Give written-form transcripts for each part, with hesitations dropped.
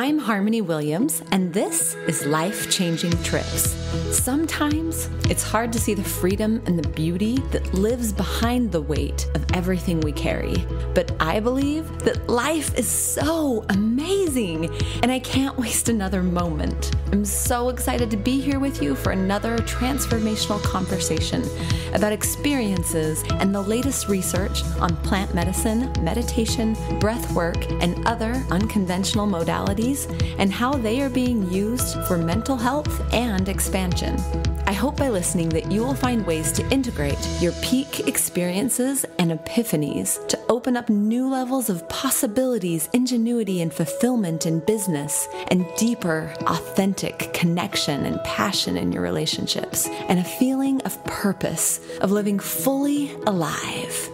I'm Harmony Williams, and this is Life-Changing Trips. Sometimes it's hard to see the freedom and the beauty that lives behind the weight of everything we carry. But I believe that life is so amazing, and I can't waste another moment. I'm so excited to be here with you for another transformational conversation about experiences and the latest research on plant medicine, meditation, breathwork, and other unconventional modalities, and how they are being used for mental health and expansion. I hope by listening that you will find ways to integrate your peak experiences and epiphanies to open up new levels of possibilities, ingenuity, and fulfillment in business, and deeper, authentic connection and passion in your relationships, and a feeling of purpose, of living fully alive.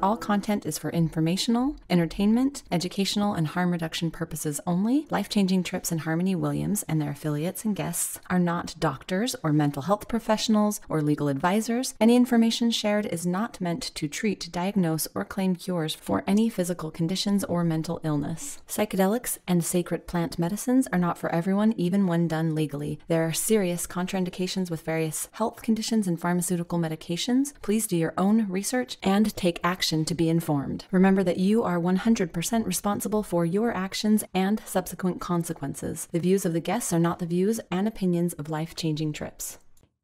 All content is for informational, entertainment, educational, and harm reduction purposes only. Life-Changing Trips and Harmony Williams and their affiliates and guests are not doctors or mental health professionals or legal advisors. Any information shared is not meant to treat, diagnose, or claim cures for any physical conditions or mental illness. Psychedelics and sacred plant medicines are not for everyone, even when done legally. There are serious contraindications with various health conditions and pharmaceutical medications. Please do your own research and take action to be informed. Remember that you are 100% responsible for your actions and subsequent consequences. The views of the guests are not the views and opinions of Life-Changing Trips.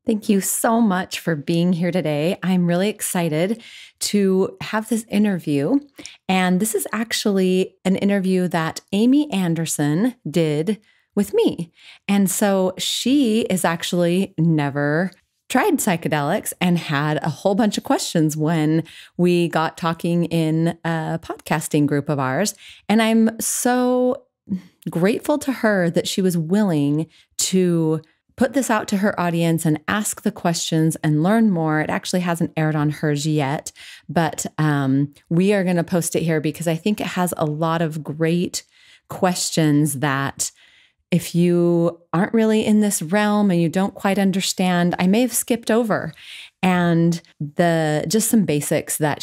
Thank you so much for being here today. I'm really excited to have this interview. And this is actually an interview that Amy Anderson did with me. And so she is actually never tried psychedelics and had a whole bunch of questions when we got talking in a podcasting group of ours. And I'm so grateful to her that she was willing to put this out to her audience and ask the questions and learn more. It actually hasn't aired on hers yet, but we are going to post it here because I think it has a lot of great questions that if you aren't really in this realm and you don't quite understand, I may have skipped over. And just some basics that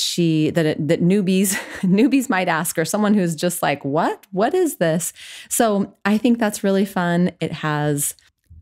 newbies might ask, or someone who's just like, what is this? So I think that's really fun. It has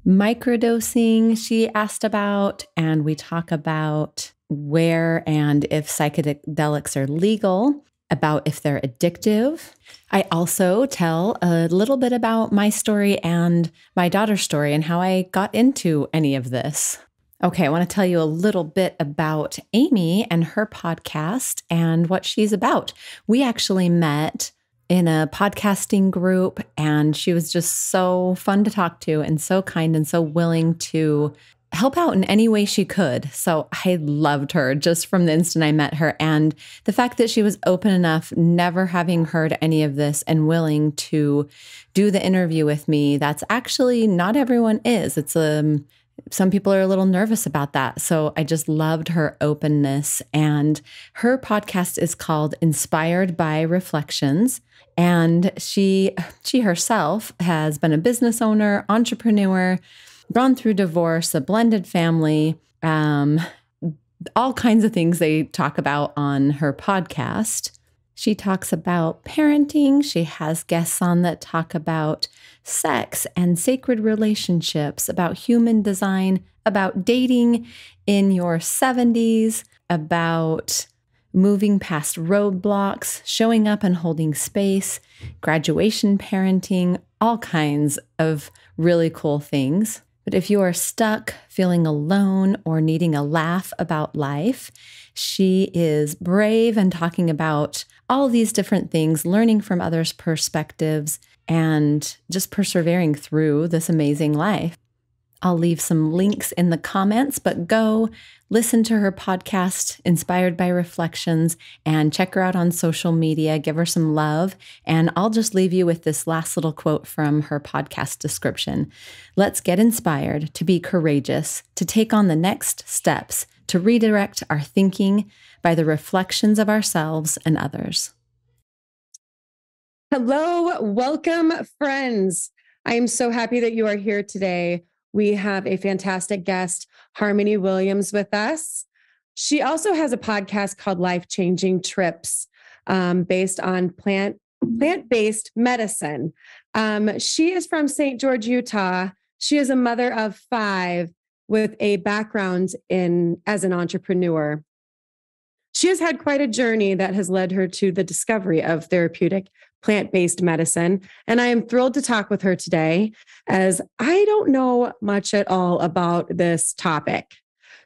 microdosing she asked about, and we talk about where and if psychedelics are legal, about if they're addictive. I also tell a little bit about my story and my daughter's story and how I got into any of this. Okay, I want to tell you a little bit about Amy and her podcast and what she's about. We actually met in a podcasting group, and she was just so fun to talk to and so kind and so willing to help out in any way she could. So I loved her just from the instant I met her. And the fact that she was open enough, never having heard any of this, and willing to do the interview with me, that's actually not everyone is. It's some people are a little nervous about that. So I just loved her openness. And her podcast is called Inspired by Reflections. And she herself has been a business owner, entrepreneur, gone through divorce, a blended family, all kinds of things they talk about on her podcast. She talks about parenting. She has guests on that talk about sex and sacred relationships, about human design, about dating in your 70s, about moving past roadblocks, showing up and holding space, graduation parenting, all kinds of really cool things. But if you are stuck, feeling alone, or needing a laugh about life, she is brave and talking about all these different things, learning from others' perspectives, and just persevering through this amazing life. I'll leave some links in the comments, but go listen to her podcast, Inspired by Reflections, and check her out on social media. Give her some love. And I'll just leave you with this last little quote from her podcast description. Let's get inspired to be courageous, to take on the next steps, to redirect our thinking by the reflections of ourselves and others. Hello, welcome, friends. I am so happy that you are here today. We have a fantastic guest, Harmony Williams, with us. She also has a podcast called Life-Changing Trips, based on plant plant-based medicine. She is from St. George, Utah. She is a mother of 5 with a background as an entrepreneur. She has had quite a journey that has led her to the discovery of therapeutic plant-based medicine. And I am thrilled to talk with her today, as I don't know much at all about this topic.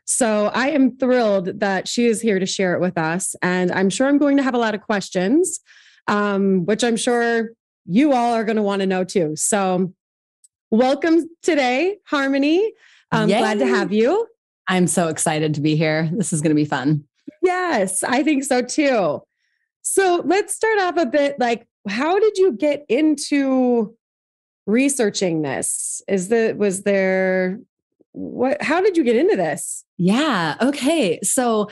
So I am thrilled that she is here to share it with us. And I'm sure I'm going to have a lot of questions, which I'm sure you all are going to want to know too. So welcome today, Harmony. I'm glad to have you. I'm so excited to be here. This is going to be fun. Yes, I think so too. So let's start off a bit like, how did you get into researching this? How did you get into this? Yeah. Okay. So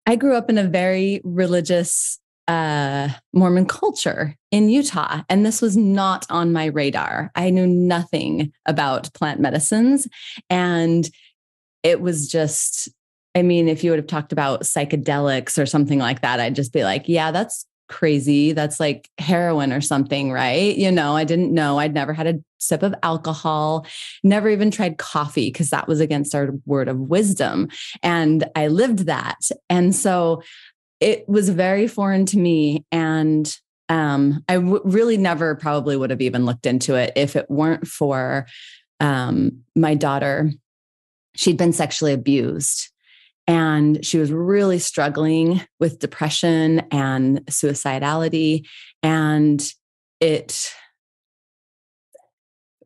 I grew up in a very religious Mormon culture in Utah, and this was not on my radar. I knew nothing about plant medicines, and it was just, I mean, if you would have talked about psychedelics or something like that, I'd just be like, yeah, that's crazy. That's like heroin or something, right? I didn't know. I'd never had a sip of alcohol, never even tried coffee because that was against our word of wisdom. And I lived that. And so it was very foreign to me. And I really never probably would have even looked into it if it weren't for my daughter. She'd been sexually abused. And she was really struggling with depression and suicidality. And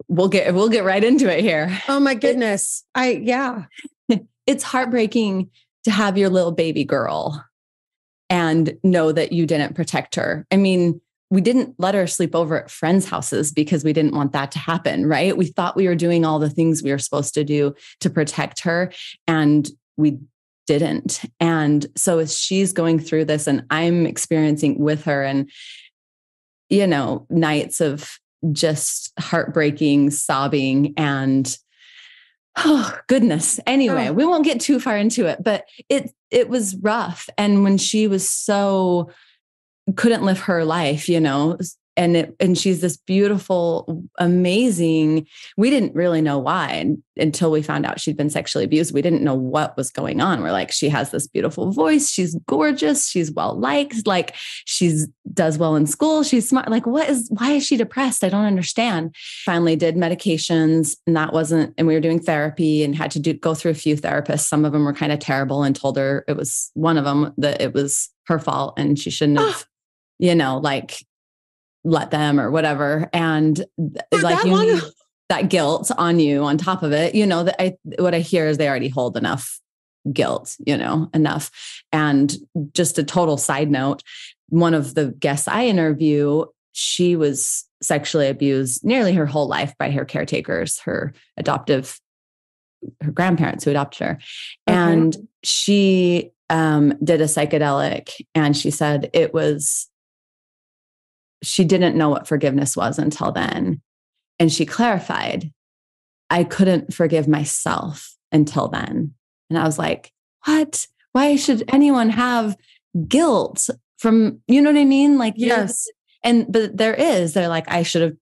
we'll get right into it here. Oh my goodness. It's heartbreaking to have your little baby girl and know that you didn't protect her. I mean, we didn't let her sleep over at friends' houses because we didn't want that to happen, right? We thought we were doing all the things we were supposed to do to protect her, and we didn't. And so as she's going through this and I'm experiencing with her, and, nights of just heartbreaking, sobbing, and oh goodness. Anyway, we won't get too far into it, but it was rough. And when she was couldn't live her life, and she's this beautiful, amazing, we didn't really know why until we found out she'd been sexually abused. We didn't know what was going on. We're like, she has this beautiful voice. She's gorgeous. She's well-liked. Like does well in school. She's smart. Like, why is she depressed? I don't understand. Finally did medications, and we were doing therapy and had to go through a few therapists. Some of them were kind of terrible and told her it was one of them that it was her fault and she shouldn't have, let them or whatever. And that guilt on you on top of it, what I hear is they already hold enough guilt, enough. And just a total side note, one of the guests I interview, she was sexually abused nearly her whole life by her caretakers, her grandparents who adopted her. Okay. And she did a psychedelic, and she said she didn't know what forgiveness was until then. And she clarified, I couldn't forgive myself until then. And I was like, what? Why should anyone have guilt from, you know what I mean? Like, yes. But they're like, I should have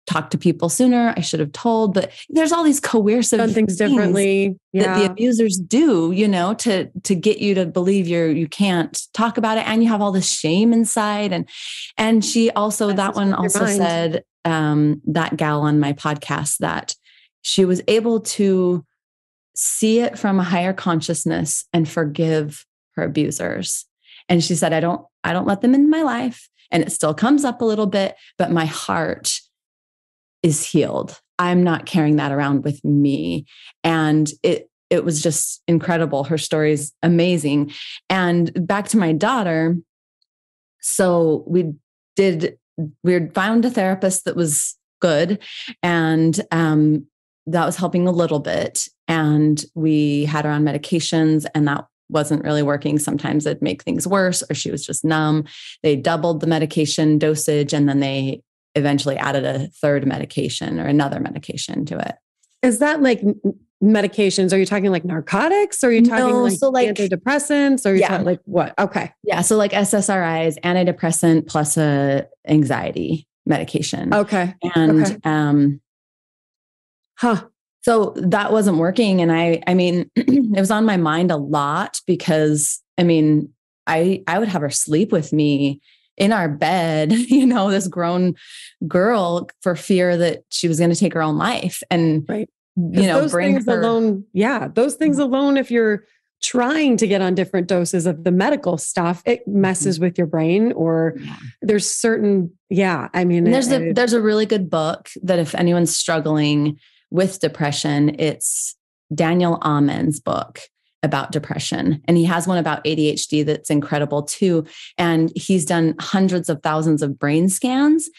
talked to people sooner. I should have told, but there's all these coercive done things differently that the abusers do, to get you to believe you can't talk about it. And you have all this shame inside. And she also, that one also said, that gal on my podcast, that she was able to see it from a higher consciousness and forgive her abusers. And she said, I don't let them in my life, and it still comes up a little bit, but my heart is healed. I'm not carrying that around with me. And it was just incredible. Her story is amazing. And back to my daughter. So we found a therapist that was good. And that was helping a little bit. And we had her on medications, and that wasn't really working. Sometimes it'd make things worse, or she was just numb. They doubled the medication dosage, and then they eventually added a third medication or another medication to it. Is that like medications? Are you talking like narcotics? Or are you talking No, like so like antidepressants? Or are you talking like what? Okay. Yeah. So like SSRIs, antidepressant plus a anxiety medication. Okay. And Huh. so that wasn't working. And I mean, it was on my mind a lot because I mean, I would have her sleep with me in our bed, this grown girl, for fear that she was going to take her own life. And, right. Those bring things her alone. Yeah. Those things alone, if you're trying to get on different doses of the medical stuff, it messes with your brain, or there's certain, I mean, there's a really good book that if anyone's struggling with depression, it's Daniel Amen's book about depression. And he has one about ADHD that's incredible too. And he's done hundreds of thousands of brain scans,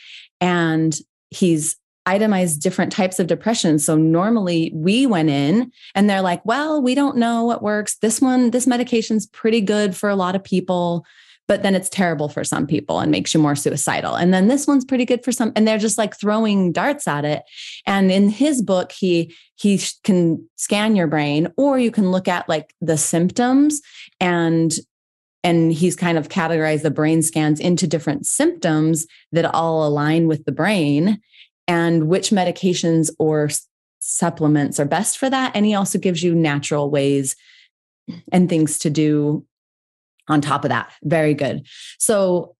and he's itemized different types of depression. So normally we went in and they're like, well, we don't know what works. This medication's pretty good for a lot of people, but then it's terrible for some people and makes you more suicidal. And then this one's pretty good for some, and they're just like throwing darts at it. And in his book, he can scan your brain, or you can look at like the symptoms, and he's kind of categorized the brain scans into different symptoms that all align with the brain, and which medications or supplements are best for that. And he also gives you natural ways and things to do on top of that. Very good. So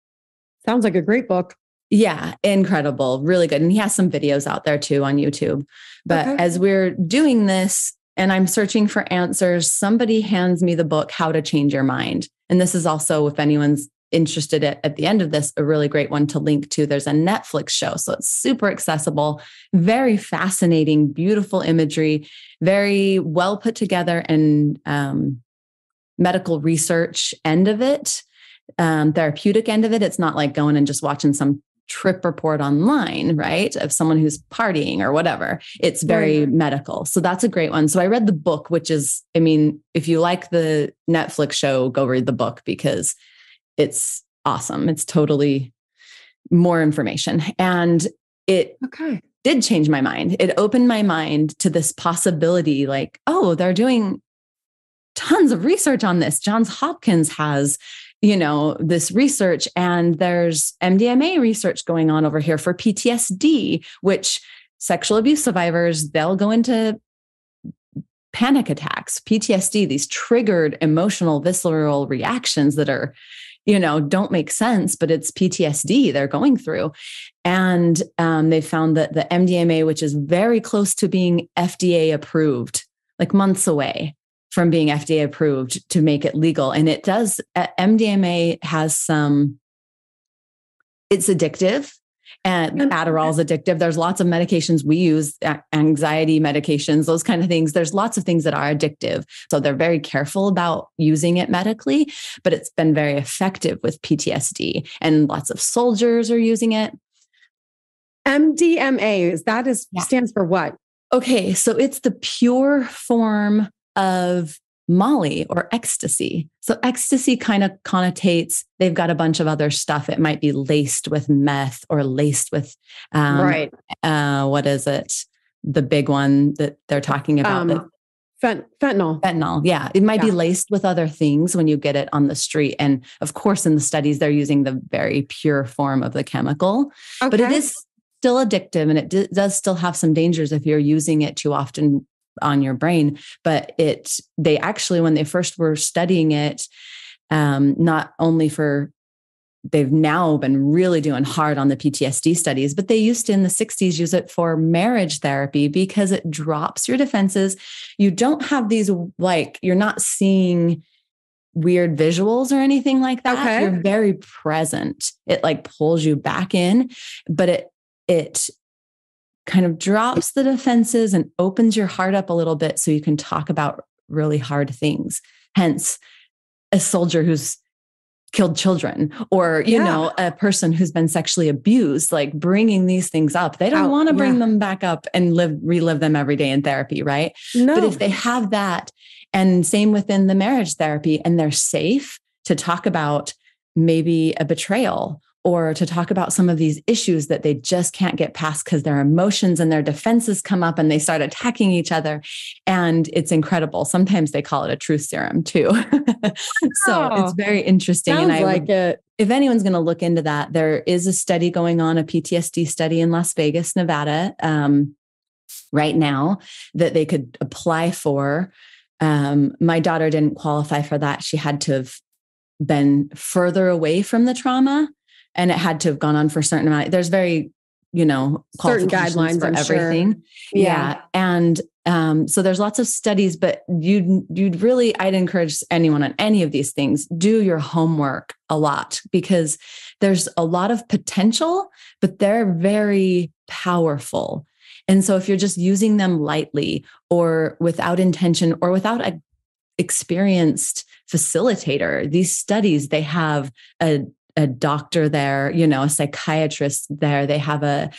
sounds like a great book. Yeah, incredible. Really good. And he has some videos out there too on YouTube. But as we're doing this and I'm searching for answers, somebody hands me the book, How to Change Your Mind. And this is also, if anyone's interested at the end of this, a really great one to link to. There's a Netflix show. So it's super accessible, very fascinating, beautiful imagery, very well put together, and medical research end of it, therapeutic end of it. It's not like going and just watching some trip report online, right? Of someone who's partying or whatever. It's very medical. So that's a great one. So I read the book, which is, I mean, if you like the Netflix show, go read the book because it's awesome. It's totally more information. And it did change my mind. It opened my mind to this possibility, like, oh, they're doing tons of research on this. Johns Hopkins has, this research, and there's MDMA research going on over here for PTSD, which sexual abuse survivors, they'll go into panic attacks, PTSD, these triggered emotional, visceral reactions that are, don't make sense, but it's PTSD they're going through. And they found that the MDMA, which is very close to being FDA approved, like months away from being FDA approved to make it legal. And it does, MDMA has it's addictive, and Adderall is addictive. There's lots of medications we use, anxiety medications, those kind of things. There's lots of things that are addictive. So they're very careful about using it medically, but it's been very effective with PTSD, and lots of soldiers are using it. MDMA, stands for what? Okay. So it's the pure form of Molly or ecstasy. So ecstasy kind of connotates, they've got a bunch of other stuff. It might be laced with meth or laced with, what is it? The big one that they're talking about. Fentanyl. Fentanyl. Yeah. It might be laced with other things when you get it on the street. And of course, in the studies, they're using the very pure form of the chemical, but it is still addictive, and it does still have some dangers if you're using it too often on your brain. But they actually, when they first were studying it, not only they've now been really doing hard on the PTSD studies, but they used to in the 60s use it for marriage therapy because it drops your defenses. You don't have these, like, you're not seeing weird visuals or anything like that. You're very present. It like pulls you back in, but it kind of drops the defenses and opens your heart up a little bit so you can talk about really hard things. Hence, a soldier who's killed children, or, a person who's been sexually abused, like bringing these things up. They don't want to bring them back up and relive them every day in therapy, right? No. But if they have that, and same within the marriage therapy, and they're safe to talk about maybe a betrayal, or to talk about some of these issues that they just can't get past because their emotions and their defenses come up and they start attacking each other. And it's incredible. Sometimes they call it a truth serum too. So it's very interesting. Sounds and like it. If anyone's going to look into that, there is a study going on, a PTSD study in Las Vegas, Nevada, right now that they could apply for. My daughter didn't qualify for that. She had to have been further away from the trauma, and it had to have gone on for a certain amount. There's very, certain guidelines for everything. Sure. Yeah. And so there's lots of studies, but I'd encourage anyone on any of these things, do your homework a lot, because there's a lot of potential, but they're very powerful. And so if you're just using them lightly or without intention or without an experienced facilitator, these studies, they have a doctor there, a psychiatrist there. They have a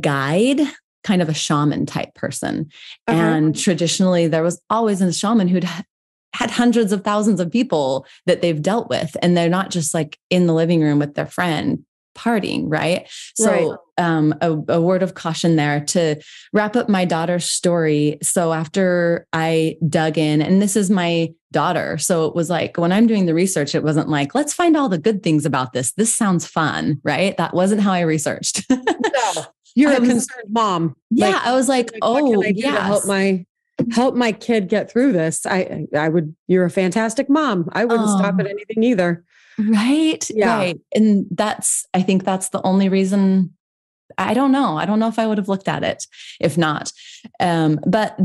guide, kind of a shaman type person. Okay. And traditionally there was always a shaman who'd had hundreds of thousands of people that they've dealt with. And they're not just like in the living room with their friend partying, right? So a word of caution there to wrap up my daughter's story. So after I dug in, and this is my daughter, so it was like, when I'm doing the research, it wasn't like, let's find all the good things about this. This sounds fun, right? That wasn't how I researched. No, you're a concerned mom. Yeah. I was like, oh, yes. To help my kid get through this. I would, you're a fantastic mom. I wouldn't stop at anything either. Right. Yeah. Right. And I think that's the only reason. I don't know if I would have looked at it if not. But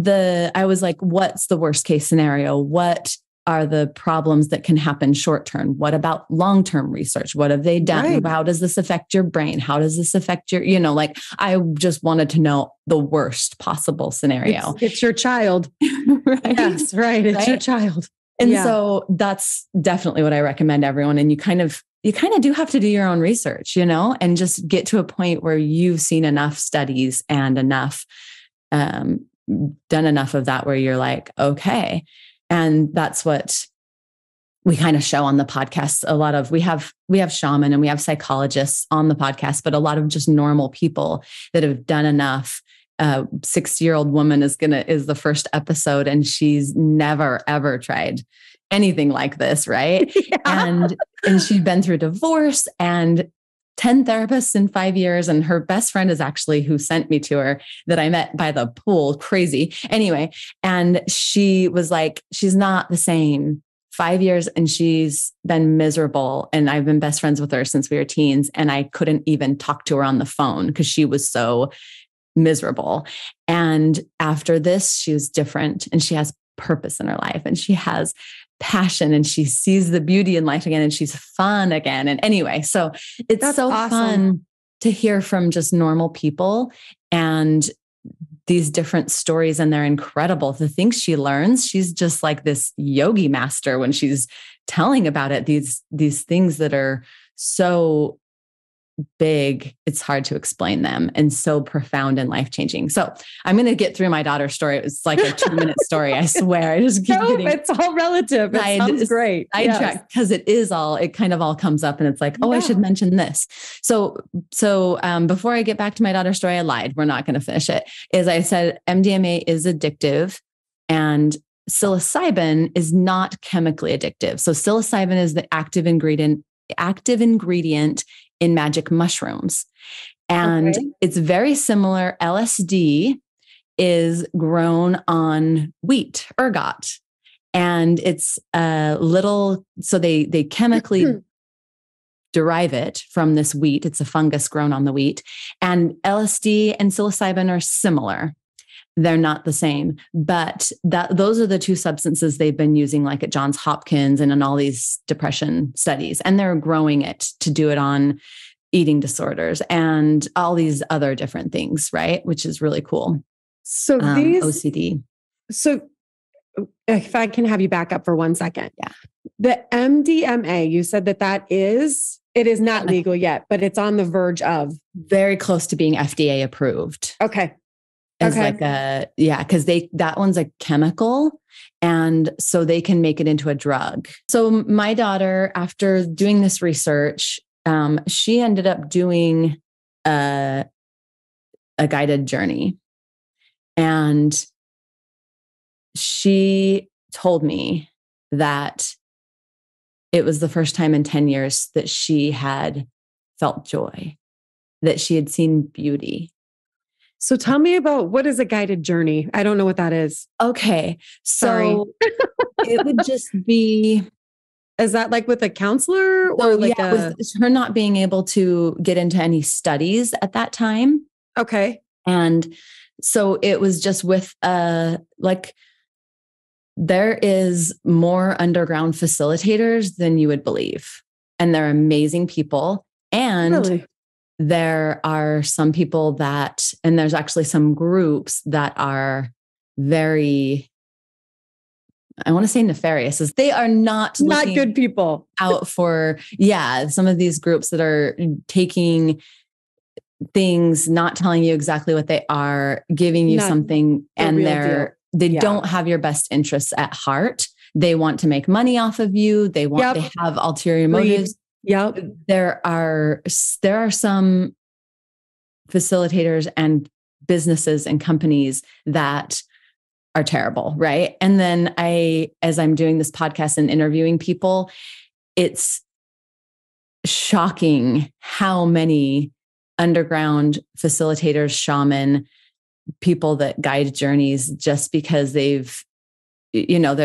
I was like, what's the worst case scenario? What are the problems that can happen short term? What about long-term research? What have they done? Right. How does this affect your brain? How does this affect your, I just wanted to know the worst possible scenario. It's your child. Right. Yes, right. It's your child. And so that's definitely what I recommend everyone. And you kind of do have to do your own research, and just get to a point where you've seen enough studies and done enough of that where you're like, okay. And that's what we kind of show on the podcast. We have shaman and we have psychologists on the podcast, but a lot of just normal people that have done enough. 6-year-old woman is the first episode, and she's never, ever tried anything like this. Right. Yeah. And she'd been through divorce and 10 therapists in 5 years. And her best friend is actually who sent me to her, that I met by the pool. Crazy. Anyway. And she was like, she's not the same. 5 years and she's been miserable. And I've been best friends with her since we were teens. And I couldn't even talk to her on the phone because she was so miserable. And after this, she was different, and she has purpose in her life, and she has passion, and she sees the beauty in life again, and she's fun again. And anyway, so it's That's so awesome. Fun to hear from just normal people and these different stories, and they're incredible. The things she learns, she's just like this yogi master when she's telling about it. These things that are so big, it's hard to explain them, and so profound and life-changing. So I'm going to get through my daughter's story. It's like a 2-minute story. I swear. I just keep getting, it's all relative. It sounds great. Sidetracked because it kind of all comes up, and it's like, I should mention this. So before I get back to my daughter's story, I lied. We're not going to finish it. As I said, MDMA is addictive, and psilocybin is not chemically addictive. So psilocybin is the active ingredient in magic mushrooms. And it's very similar. LSD is grown on wheat, ergot. And it's so they chemically derive it from this wheat. It's a fungus grown on the wheat. And LSD and psilocybin are similar. They're not the same, but those are the two substances they've been using, like at Johns Hopkins and in all these depression studies. And they're growing it to do it on eating disorders and all these other different things, right? Which is really cool. So OCD. So if I can have you back up for 1 second. Yeah. The MDMA, you said it is not legal yet, but it's on the verge of. Very close to being FDA approved. Okay. as like because that one's a chemical. And so they can make it into a drug. So my daughter, after doing this research, she ended up doing a guided journey. And she told me that it was the first time in 10 years that she had felt joy, that she had seen beauty. So tell me about, what is a guided journey? I don't know what that is. Okay. Sorry. So it would just be. Is that like with a counselor or with her not being able to get into any studies at that time. Okay. And so it was just with there is more underground facilitators than you would believe. And they're amazing people. And really? There are some people and there's actually some groups that are very, I want to say nefarious, as they are not good people out for, some of these groups that are taking things, not telling you exactly what they are, giving you something, and they don't have your best interests at heart. They want to make money off of you. They have ulterior motives. Yep. There are some facilitators and businesses and companies that are terrible, right? And then as I'm doing this podcast and interviewing people, it's shocking how many underground facilitators, shaman, people that guide journeys, just because there's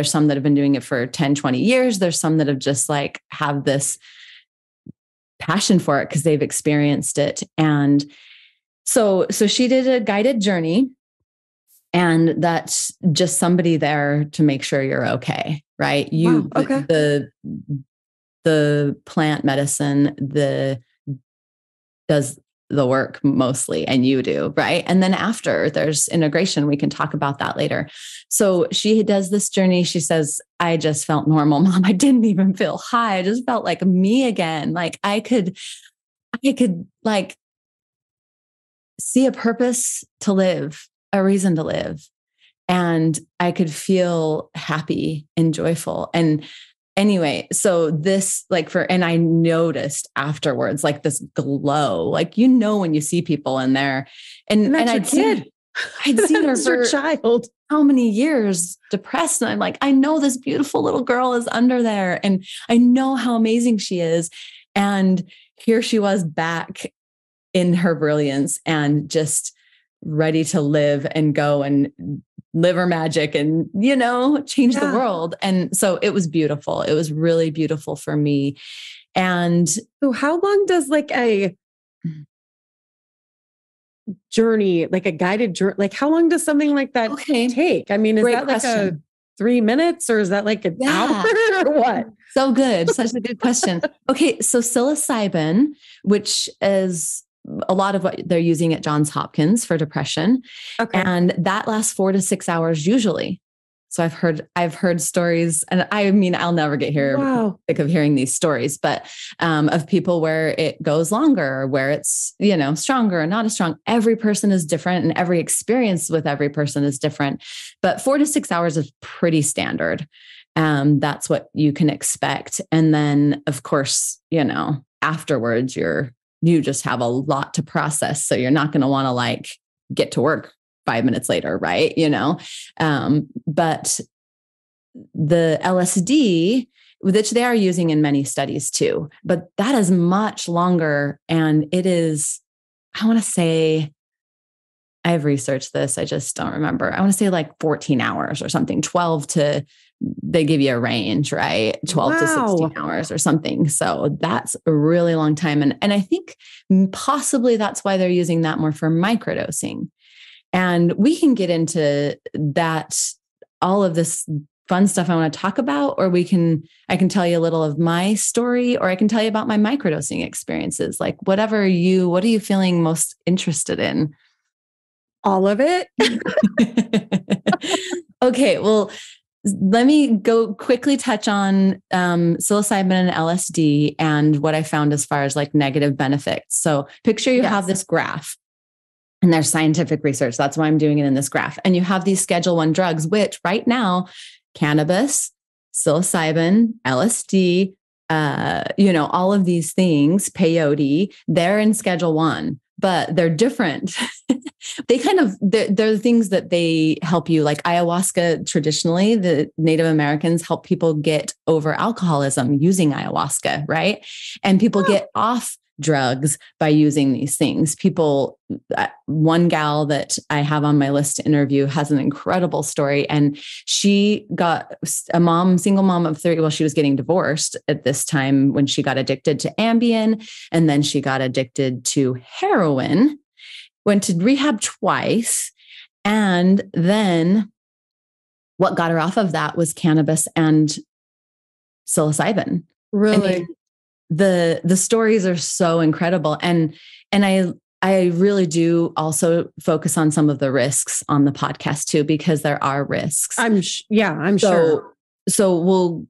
some that have been doing it for 10, 20 years. There's some that have just have this passion for it because they've experienced it. And so she did a guided journey, and that's just somebody there to make sure you're okay, right? The plant medicine, does the work mostly, and you do, right? And then after, there's integration. We can talk about that later. So she does this journey. She says, I just felt normal, Mom. I didn't even feel high. I just felt like me again. Like I could see a purpose to live, a reason to live. And I could feel happy and joyful. And anyway, so this and I noticed afterwards, this glow, when you see people in there, and I'd seen her for child, how many years depressed. And I'm like, I know this beautiful little girl is under there, and I know how amazing she is. And here she was back in her brilliance and just ready to live and go and live her magic and, change the world. And so it was beautiful. It was really beautiful for me. And so how long does a journey, a guided journey, how long does something like that take? I mean, is Great that question. 3 minutes, or is that an hour or what? So good. Such a good question. Okay. So psilocybin, which is a lot of what they're using at Johns Hopkins for depression. Okay. And that lasts 4 to 6 hours usually. So I've heard stories, and I mean, I'll never get sick of hearing these stories, but of people where it goes longer, where it's, stronger or not as strong. Every person is different, and every experience with every person is different, but 4 to 6 hours is pretty standard. That's what you can expect. And then of course, afterwards you just have a lot to process. So you're not going to want to get to work 5 minutes later, right? But the LSD, which they are using in many studies too, but that is much longer. And it is, I want to say, I've researched this, I just don't remember. I want to say 14 hours or something, they give you a range, right? 12 to 16 hours or something. So that's a really long time. And I think possibly that's why they're using that more for microdosing. And we can get into that, all of this fun stuff I want to talk about, or I can tell you a little of my story, or I can tell you about my microdosing experiences. What are you feeling most interested in? All of it. Okay. Well, let me go quickly touch on psilocybin and LSD and what I found as far as negative benefits. So picture you have this graph. And there's scientific research. That's why I'm doing it in this graph. And you have these Schedule 1 drugs, which right now, cannabis, psilocybin, LSD, all of these things, peyote, they're in Schedule 1, but they're different. They're the things that they help you, like ayahuasca. Traditionally, the Native Americans help people get over alcoholism using ayahuasca, right? And people get off drugs by using these things. One gal that I have on my list to interview has an incredible story. And she got single mom of 30. Well, she was getting divorced at this time when she got addicted to Ambien. And then she got addicted to heroin, went to rehab twice. And then what got her off of that was cannabis and psilocybin. Really? I mean, the stories are so incredible. And I really do also focus on some of the risks on the podcast too, because there are risks. I'm sure. So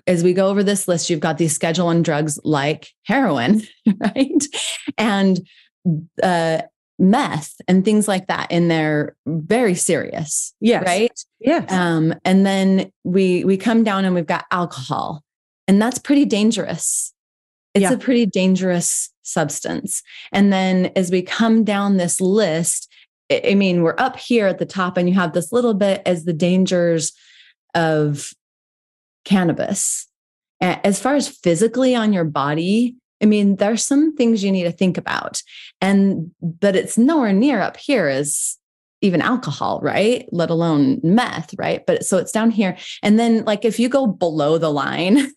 as we go over this list, you've got these Schedule 1 drugs like heroin, right? And meth and things like that. And they're very serious. Yes. Right. Yes. And then we come down and we've got alcohol, and that's pretty dangerous. It's a pretty dangerous substance. And then as we come down this list, I mean, we're up here at the top and you have this little bit as the dangers of cannabis. As far as physically on your body, I mean, there's some things you need to think about, but it's nowhere near up here as even alcohol, right? Let alone meth, right? But so it's down here. And then like, if you go below the line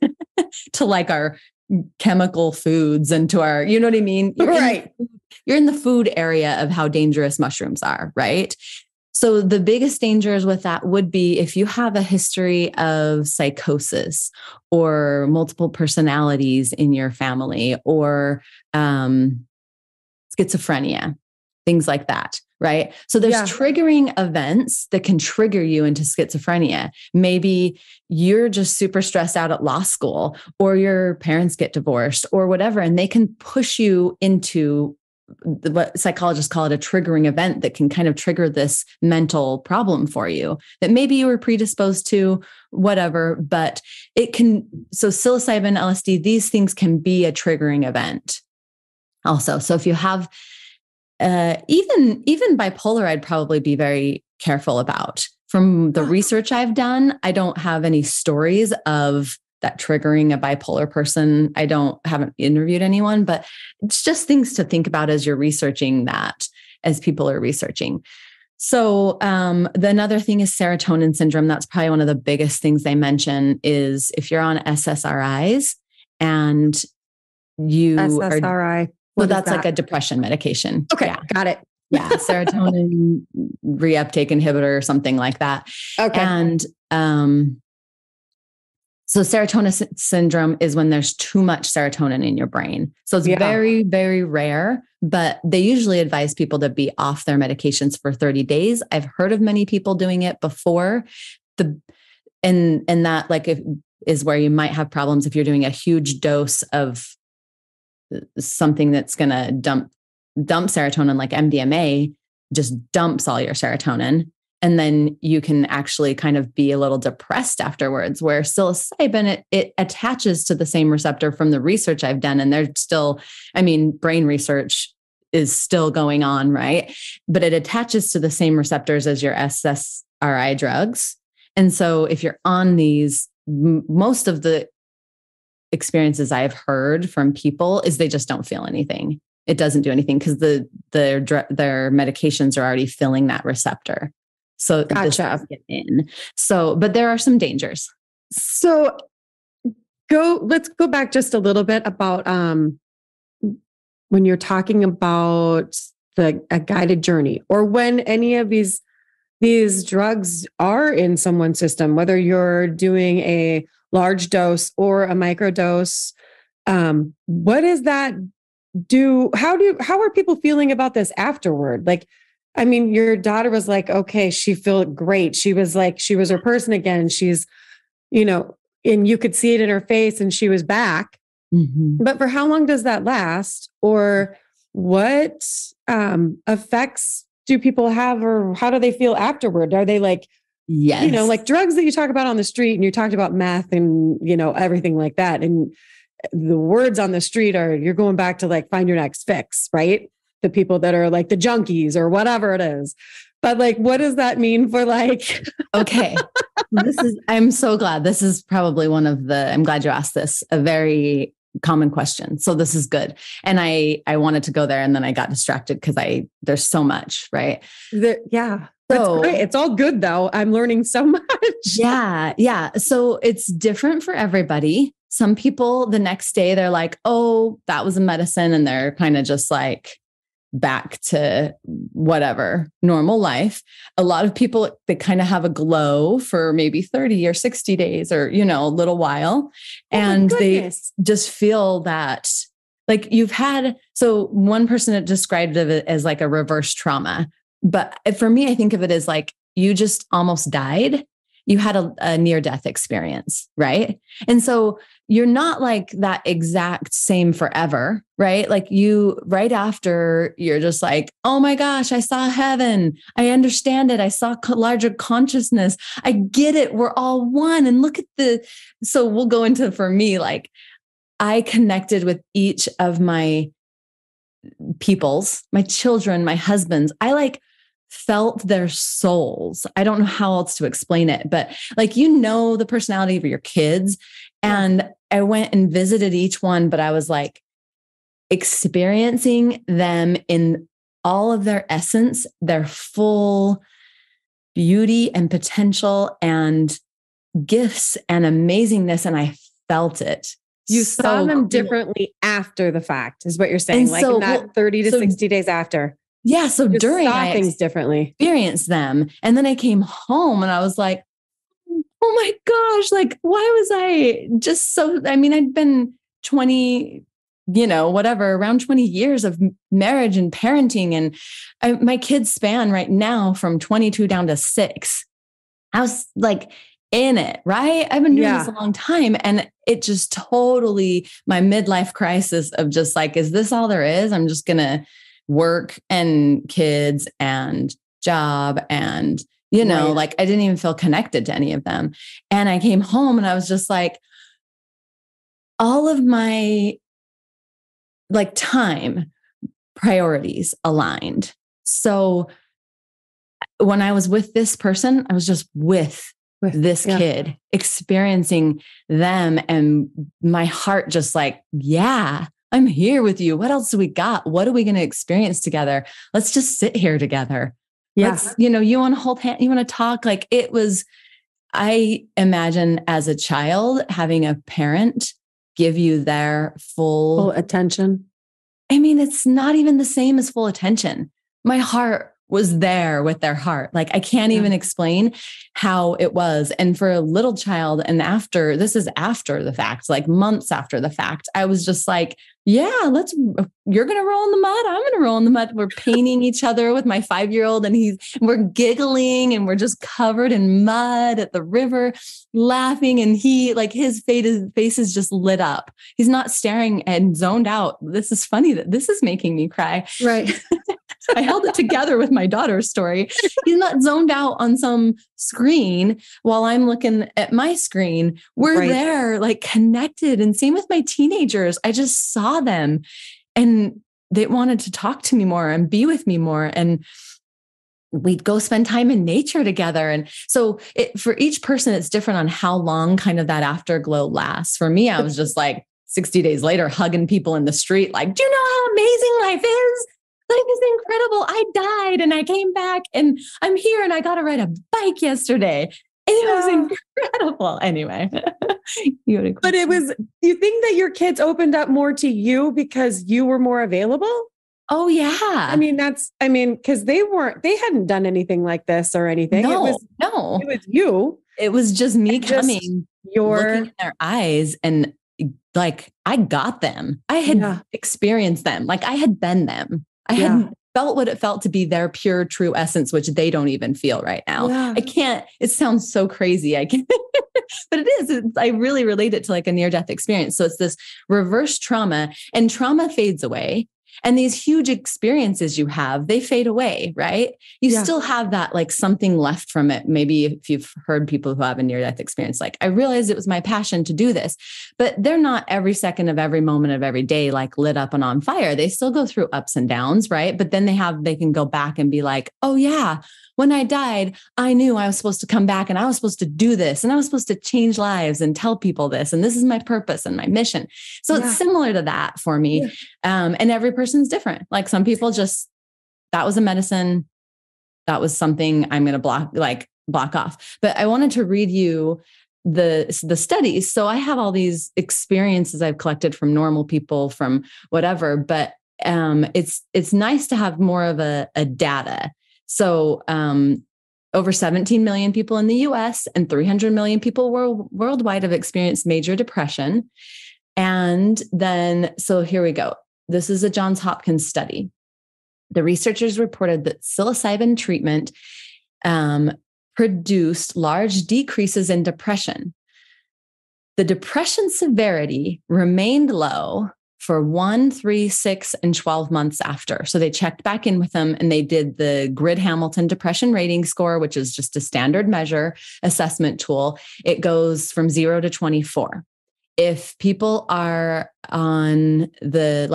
to like our chemical foods and to our, you know what I mean? You're in the food area of how dangerous mushrooms are, right? So the biggest dangers with that would be if you have a history of psychosis or multiple personalities in your family or schizophrenia, things like that, right? So there's triggering events that can trigger you into schizophrenia. Maybe you're just super stressed out at law school, or your parents get divorced or whatever, and they can push you into what psychologists call it a triggering event that can kind of trigger this mental problem for you that maybe you were predisposed to, whatever, but it can. So psilocybin, LSD, these things can be a triggering event also. So if you have even bipolar, I'd probably be very careful about. From the research I've done, I don't have any stories of that triggering a bipolar person. Haven't interviewed anyone, but it's just things to think about as you're researching that, as people are researching. So the another thing is serotonin syndrome. That's probably one of the biggest things they mention is if you're on SSRIs and you SSRI. Well, that's like a depression medication. Okay. Yeah. Got it. Yeah. Serotonin reuptake inhibitor or something like that. Okay. And so serotonin syndrome is when there's too much serotonin in your brain. So it's very, very rare, but they usually advise people to be off their medications for 30 days. I've heard of many people doing it before. And that is where you might have problems if you're doing a huge dose of something that's going to dump serotonin, like MDMA just dumps all your serotonin. And then you can actually kind of be a little depressed afterwards, where psilocybin, it attaches to the same receptor from the research I've done. And they're still, brain research is still going on, right? But it attaches to the same receptors as your SSRI drugs. And so if you're on these, most of the experiences I've heard from people is they just don't feel anything. It doesn't do anything because their medications are already filling that receptor. So this does get in. So, but there are some dangers. So let's go back just a little bit about when you're talking about a guided journey, or when any of these drugs are in someone's system, whether you're doing a large dose or a microdose. What does that do? How are people feeling about this afterward? Your daughter was like, okay, she felt great. She was her person again. She's, and you could see it in her face and she was back. Mm-hmm. But for how long does that last? Or what effects do people have, or how do they feel afterward? Are they like, Yes. Like drugs that you talk about on the street, and you talked about meth and, everything like that. And the words on the street are, you're going back to like find your next fix, right? The people that are like the junkies or whatever it is. But like, what does that mean for like? Okay. I'm so glad. This is probably I'm glad you asked this, a very common question. So this is good. And I wanted to go there, and then I got distracted because there's so much, right? Yeah. So, great. It's all good though. I'm learning so much. Yeah. Yeah. So it's different for everybody. Some people the next day, they're like, oh, that was a medicine. And they're kind of just like back to whatever normal life. A lot of people, they kind of have a glow for maybe 30 or 60 days or, a little while. And they just feel that like so one person described it as like a reverse trauma. But for me, I think of it as like, you just almost died. You had a near-death experience, right? And so you're not like that exact same forever, right? Like right after, you're just like, oh my gosh, I saw heaven. I understand it. I saw larger consciousness. I get it. We're all one. And look at so we'll go into, for me, like I connected with each of my my children, my husbands. I like felt their souls. I don't know how else to explain it, but like, the personality of your kids. And I went and visited each one, but I was like experiencing them in all of their essence, their full beauty and potential and gifts and amazingness. And I felt it. You saw them differently after the fact, is what you're saying. And like in that 30 to 60 days after. Yeah. So during I things differently, experienced them. And then I came home and I was like, oh my gosh, like, why was I just I'd been 20, around 20 years of marriage and parenting. And my kids span right now from 22 down to 6. I was like in it, right? I've been doing this a long time. And it just totally, my midlife crisis of just like, is this all there is? I'm just going to work and kids and job and, like I didn't even feel connected to any of them. And I came home and I was just like, all of my like time priorities aligned. So when I was with this person, I was just with this kid, experiencing them, and my heart just like, yeah, I'm here with you. What else do we got? What are we going to experience together? Let's just sit here together. Yes. You want to hold hands, you want to talk. Like it was, I imagine as a child, having a parent give you their full attention. I mean, it's not even the same as full attention. My heart was there with their heart. Like I can't even explain how it was. And for a little child, and this is after the fact, like months after the fact, I was just like, yeah, you're going to roll in the mud. I'm going to roll in the mud. We're painting each other with my 5-year-old, and we're giggling, and we're just covered in mud at the river, laughing. And his face is just lit up. He's not staring and zoned out. This is funny that this is making me cry. Right. I held it together with my daughter's story. He's not zoned out on some screen while I'm looking at my screen. We're there like connected. And same with my teenagers. I just saw them and they wanted to talk to me more and be with me more. And we'd go spend time in nature together. And so for each person, it's different on how long kind of that afterglow lasts. For me, I was just like 60 days later, hugging people in the street. Like, do you know how amazing life is? Life is incredible. I died and I came back and I'm here and I got to ride a bike yesterday. And it was incredible. Anyway, but you think that your kids opened up more to you because you were more available? Oh yeah. Cause they hadn't done anything like this or anything. No. It was you. It was just me looking in their eyes and like, I got them. I had experienced them. Like I had been them. I had felt what it felt to be their pure, true essence, which they don't even feel right now. Yeah. It sounds so crazy. But it is. I really relate it to like a near-death experience. So it's this reverse trauma, and trauma fades away. And these huge experiences you have, they fade away, right? You still have that like something left from it. Maybe if you've heard people who have a near-death experience, like, I realized it was my passion to do this, but they're not every second of every moment of every day, like lit up and on fire. They still go through ups and downs, right? But then they can go back and be like, oh yeah, when I died, I knew I was supposed to come back and I was supposed to do this and I was supposed to change lives and tell people this. And this is my purpose and my mission. So it's similar to that for me. And every person's different. Like some people just, that was a medicine. That was something I'm going to block off. But I wanted to read you the studies. So I have all these experiences I've collected from normal people, from whatever, but it's nice to have more of a data. So over 17 million people in the US and 300 million people worldwide have experienced major depression. And then, so here we go. This is a Johns Hopkins study. The researchers reported that psilocybin treatment produced large decreases in depression. The depression severity remained low for 1, 3, 6, and 12 months after. So they checked back in with them and they did the Grid-Hamilton Depression Rating Score, which is just a standard measure assessment tool. It goes from 0 to 24. If people are on the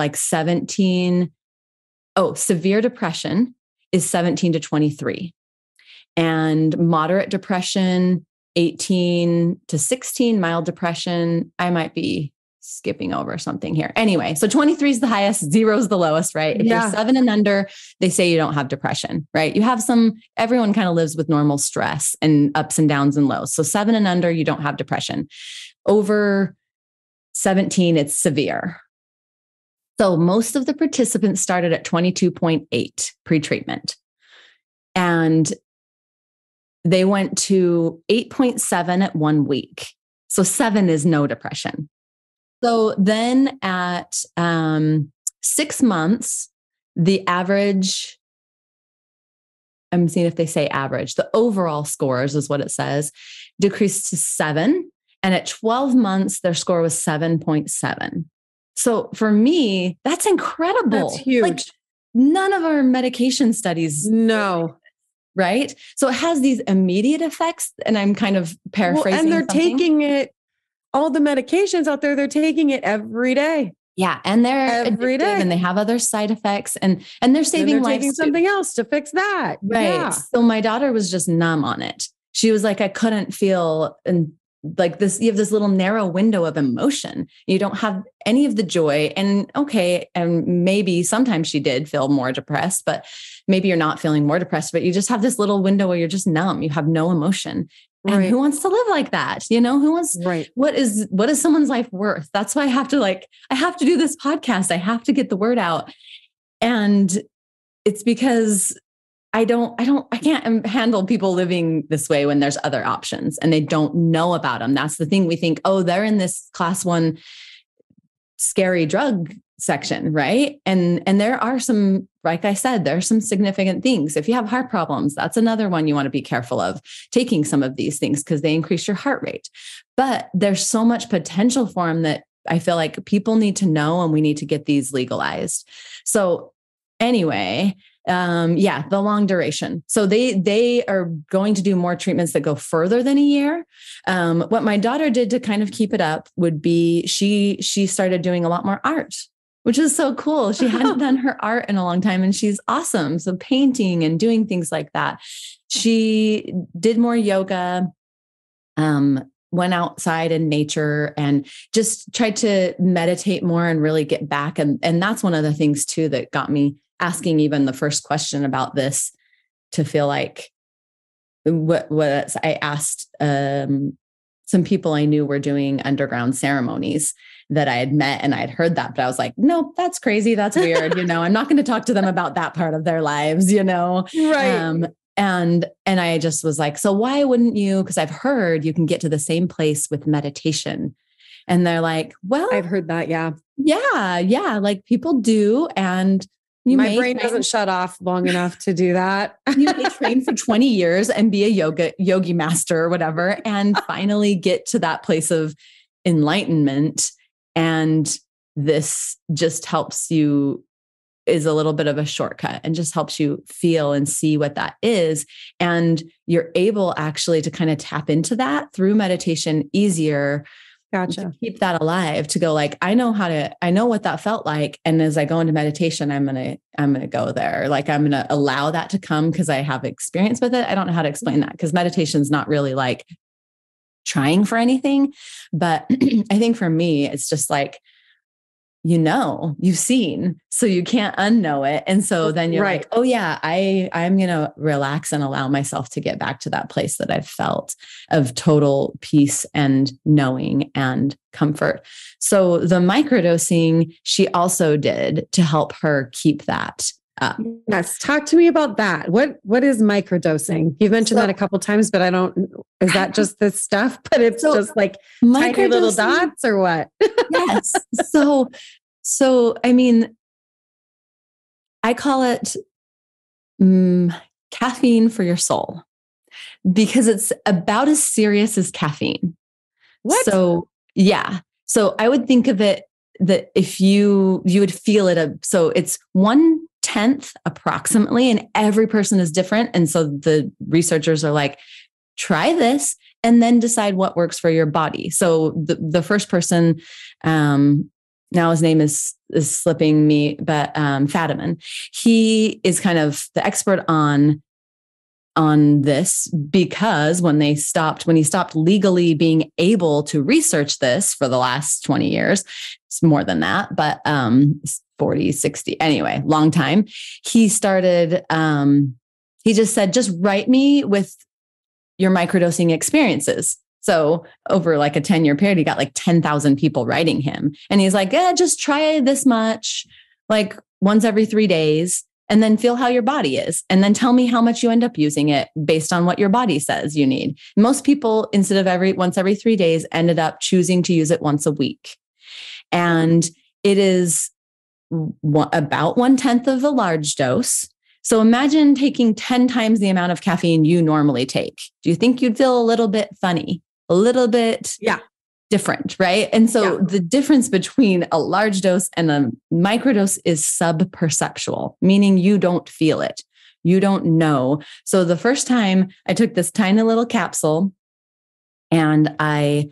severe depression is 17 to 23, and moderate depression, 18 to 16, mild depression, I might be skipping over something here. Anyway, so 23 is the highest, 0 is the lowest, right? If you're 7 and under, they say you don't have depression, right? You have everyone kind of lives with normal stress and ups and downs and lows. So 7 and under, you don't have depression. Over 17, it's severe. So most of the participants started at 22.8 pre-treatment. And they went to 8.7 at 1 week. So 7 is no depression. So then at 6 months, the average, I'm seeing if they say average, the overall scores is what it says, decreased to 7. And at 12 months, their score was 7.7. So for me, that's incredible. That's huge. Like, none of our medication studies. No. Right? So it has these immediate effects. And I'm kind of paraphrasing. And they're taking it, all the medications out there, they're taking it every day. Yeah. And they're every day. And they have other side effects and they're saving lives. Taking something else to fix that. Right. Yeah. So my daughter was just numb on it. She was like, I couldn't feel, and like this, you have this little narrow window of emotion. You don't have any of the joy. And okay, and maybe sometimes she did feel more depressed, but maybe you're not feeling more depressed, but you just have this little window where you're just numb. You have no emotion. And who wants to live like that? You know, who wants, what is someone's life worth? That's why I have to do this podcast. I have to get the word out. And it's because I can't handle people living this way when there's other options and they don't know about them. That's the thing. We think, oh, they're in this class 1 scary drug section, right? And there are some, like I said, there are some significant things. If you have heart problems, that's another one you want to be careful of taking some of these things because they increase your heart rate. But there's so much potential for them that I feel like people need to know, and we need to get these legalized. So anyway, the long duration. So they are going to do more treatments that go further than a year. What my daughter did to kind of keep it up would be she started doing a lot more art, which is so cool. She hadn't done her art in a long time and she's awesome. So painting and doing things like that. She did more yoga, went outside in nature and just tried to meditate more and really get back. And that's one of the things too that got me asking even the first question about this, to feel like what I asked some people I knew were doing underground ceremonies that I had met, and I had heard that, but I was like, nope, that's crazy. That's weird. I'm not going to talk to them about that part of their lives, Right. And I just was like, so why wouldn't you? Because I've heard you can get to the same place with meditation. And they're like, well, I've heard that. Yeah. Yeah. Like people do. And my brain doesn't shut off long enough to do that. You may train for 20 years and be a yogi master or whatever, and finally get to that place of enlightenment. And this just helps you is a little bit of a shortcut and just helps you feel and see what that is. And you're able actually to kind of tap into that through meditation easier. Gotcha. To keep that alive, to go like, I know what that felt like. And as I go into meditation, I'm going to go there. Like I'm going to allow that to come because I have experience with it. I don't know how to explain that because meditation is not really like trying for anything. But I think for me, it's just like, you've seen, so you can't unknow it. And so then you're like, oh yeah, I'm going to relax and allow myself to get back to that place that I've felt of total peace and knowing and comfort. So the microdosing she also did to help her keep that up. Yes. Talk to me about that. What is microdosing? You've mentioned that a couple of times, but is that just this stuff, but it's just like tiny little dots or what? Yes. So, I mean, I call it caffeine for your soul because it's about as serious as caffeine. What? So, yeah. So I would think of it that if you would feel it. So it's 1/10 approximately, and every person is different. And so the researchers are like, try this and then decide what works for your body. So the first person, now his name is slipping me, but Fadiman, he is kind of the expert on this because when he stopped legally being able to research this for the last 20 years, it's more than that, but 40, 60, anyway, long time. He started, he just said, just write me with your microdosing experiences. So over like a 10-year period, he got like 10,000 people writing him. And he's like, just try this much, like once every 3 days, and then feel how your body is. And then tell me how much you end up using it based on what your body says you need. Most people, instead of once every 3 days, ended up choosing to use it once a week. And it is about 1/10 of a large dose. So imagine taking 10 times the amount of caffeine you normally take. Do you think you'd feel a little bit funny? A little bit different, right? And so the difference between a large dose and a microdose is subperceptual, meaning you don't feel it. You don't know. So the first time I took this tiny little capsule and I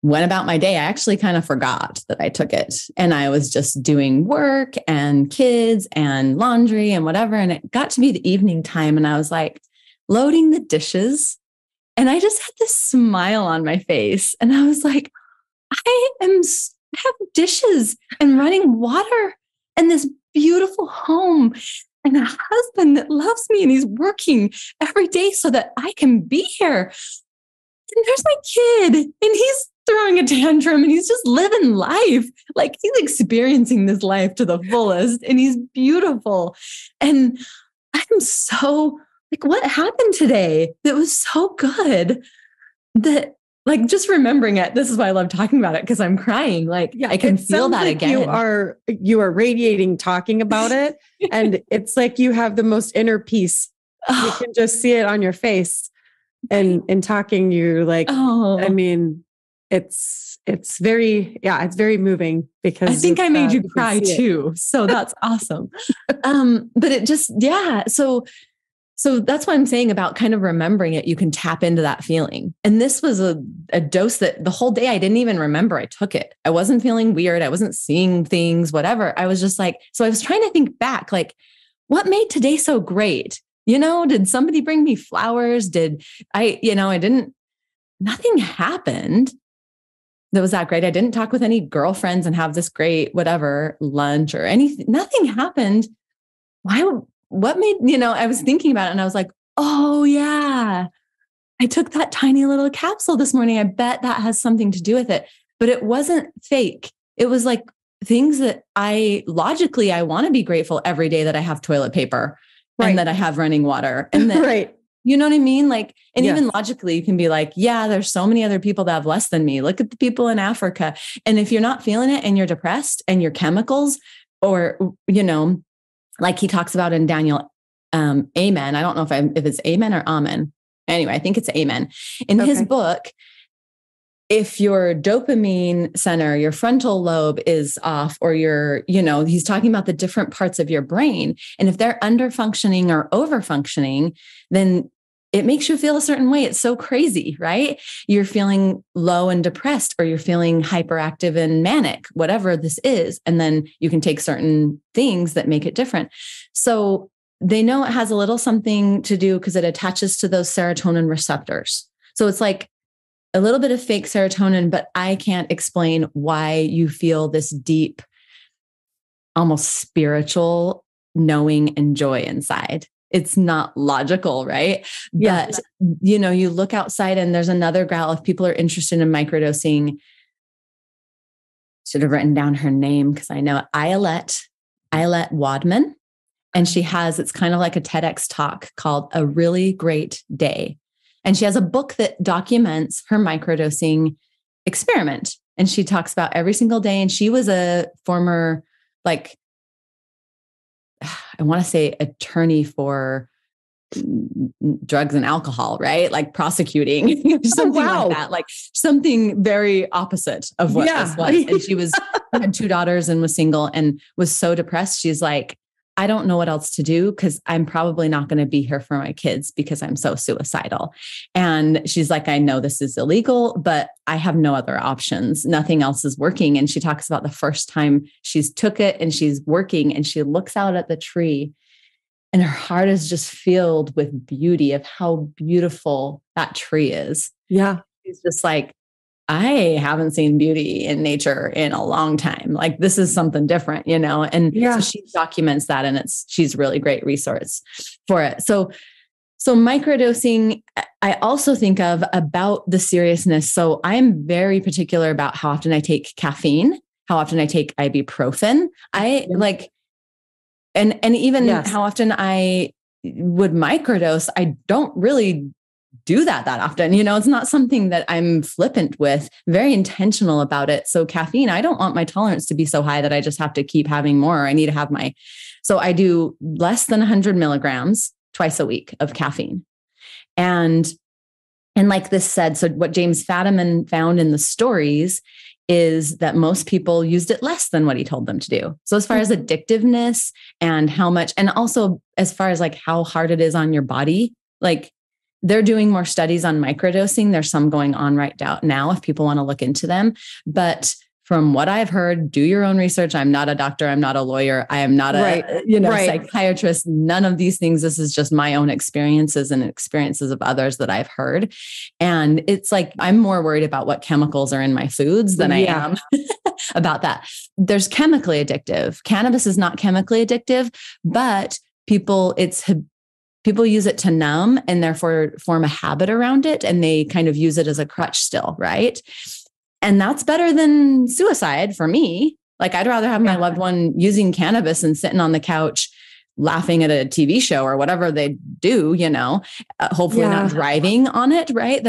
went about my day, I actually kind of forgot that I took it. And I was just doing work and kids and laundry and whatever. And it got to be the evening time and I was like loading the dishes. And I just had this smile on my face. And I was like, I have dishes and running water and this beautiful home and a husband that loves me and he's working every day so that I can be here. And there's my kid and he's throwing a tantrum and he's just living life. Like he's experiencing this life to the fullest and he's beautiful. And I'm so like, what happened today that was so good that like just remembering it. This is why I love talking about it because I'm crying. Like I can feel that like again. You are radiating talking about it. And it's like you have the most inner peace. You can just see it on your face. And in talking, you're like, I mean, it's very moving because I think I made you cry too. So that's awesome. But it just, So that's what I'm saying about kind of remembering it. You can tap into that feeling. And this was a dose that the whole day I didn't even remember I took it. I wasn't feeling weird. I wasn't seeing things, whatever. I was just like, so I was trying to think back, like what made today so great? Did somebody bring me flowers? Nothing happened that was that great. I didn't talk with any girlfriends and have this great, whatever, lunch or anything. Nothing happened. What made, I was thinking about it and I was like, oh yeah, I took that tiny little capsule this morning. I bet that has something to do with it, but it wasn't fake. It was like things that I want to be grateful every day that I have toilet paper and that I have running water and that, you know what I mean? Like, and even logically you can be like, yeah, there's so many other people that have less than me. Look at the people in Africa. And if you're not feeling it and you're depressed and your chemicals or, like he talks about in Daniel, Amen. I don't know if it's Amen or Amen. Anyway, I think it's Amen. In his book, if your dopamine center, your frontal lobe is off, or he's talking about the different parts of your brain. And if they're under functioning or over functioning, then it makes you feel a certain way. It's so crazy, right? You're feeling low and depressed, or you're feeling hyperactive and manic, whatever this is. And then you can take certain things that make it different. So they know it has a little something to do because it attaches to those serotonin receptors. So it's like a little bit of fake serotonin, but I can't explain why you feel this deep, almost spiritual knowing and joy inside. It's not logical, right? Yeah. But, you look outside and there's another gal, if people are interested in microdosing, should have written down her name because I know it, Ayelet Wadman. And it's kind of like a TEDx talk called A Really Great Day. And she has a book that documents her microdosing experiment. And she talks about every single day. And she was a former, I want to say attorney for drugs and alcohol, right? Like prosecuting, something like that, like something very opposite of what this was. And she had 2 daughters and was single and was so depressed. She's like, I don't know what else to do because I'm probably not going to be here for my kids because I'm so suicidal. And she's like, I know this is illegal, but I have no other options. Nothing else is working. And she talks about the first time she's took it and she's working and she looks out at the tree and her heart is just filled with beauty of how beautiful that tree is. Yeah. She's just like, I haven't seen beauty in nature in a long time. Like this is something different, And so she documents that, and she's a really great resource for it. So microdosing, I also think of about the seriousness. So I'm very particular about how often I take caffeine, how often I take ibuprofen. And even how often I would microdose. I don't really do that often. It's not something that I'm flippant with, very intentional about it. So caffeine, I don't want my tolerance to be so high that I just have to keep having more. I need to have so I do less than 100 milligrams twice a week of caffeine. And like this said, so what James Fadiman found in the stories is that most people used it less than what he told them to do. So as far as addictiveness and how much, and also as far as like how hard it is on your body, like they're doing more studies on microdosing. There's some going on right now if people want to look into them. But from what I've heard, do your own research. I'm not a doctor. I'm not a lawyer. I am not a psychiatrist. None of these things. This is just my own experiences and experiences of others that I've heard. And it's like, I'm more worried about what chemicals are in my foods than I am about that. There's chemically addictive. Cannabis is not chemically addictive, but people use it to numb and therefore form a habit around it. And they kind of use it as a crutch still, right? And that's better than suicide for me. Like I'd rather have my loved one using cannabis and sitting on the couch laughing at a TV show or whatever they do, hopefully not driving on it, right?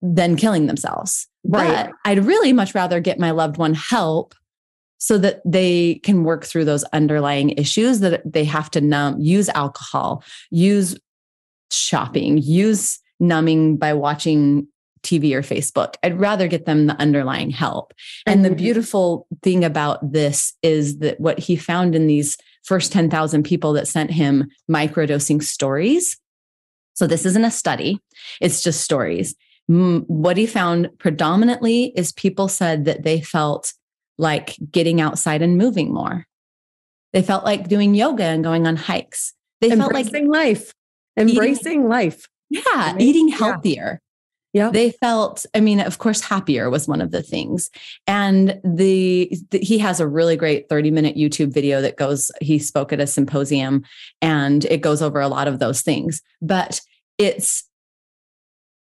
Than killing themselves. Right. But I'd really much rather get my loved one help so that they can work through those underlying issues that they have to use alcohol, use shopping, use numbing by watching TV or Facebook. I'd rather get them the underlying help. And the beautiful thing about this is that what he found in these first 10,000 people that sent him microdosing stories. So this isn't a study. It's just stories. What he found predominantly is people said that they felt like getting outside and moving more. They felt like doing yoga and going on hikes. They felt like embracing life. Yeah. Eating healthier. Yeah. They felt, of course, happier was one of the things. And he has a really great 30-minute YouTube video he spoke at a symposium and it goes over a lot of those things, but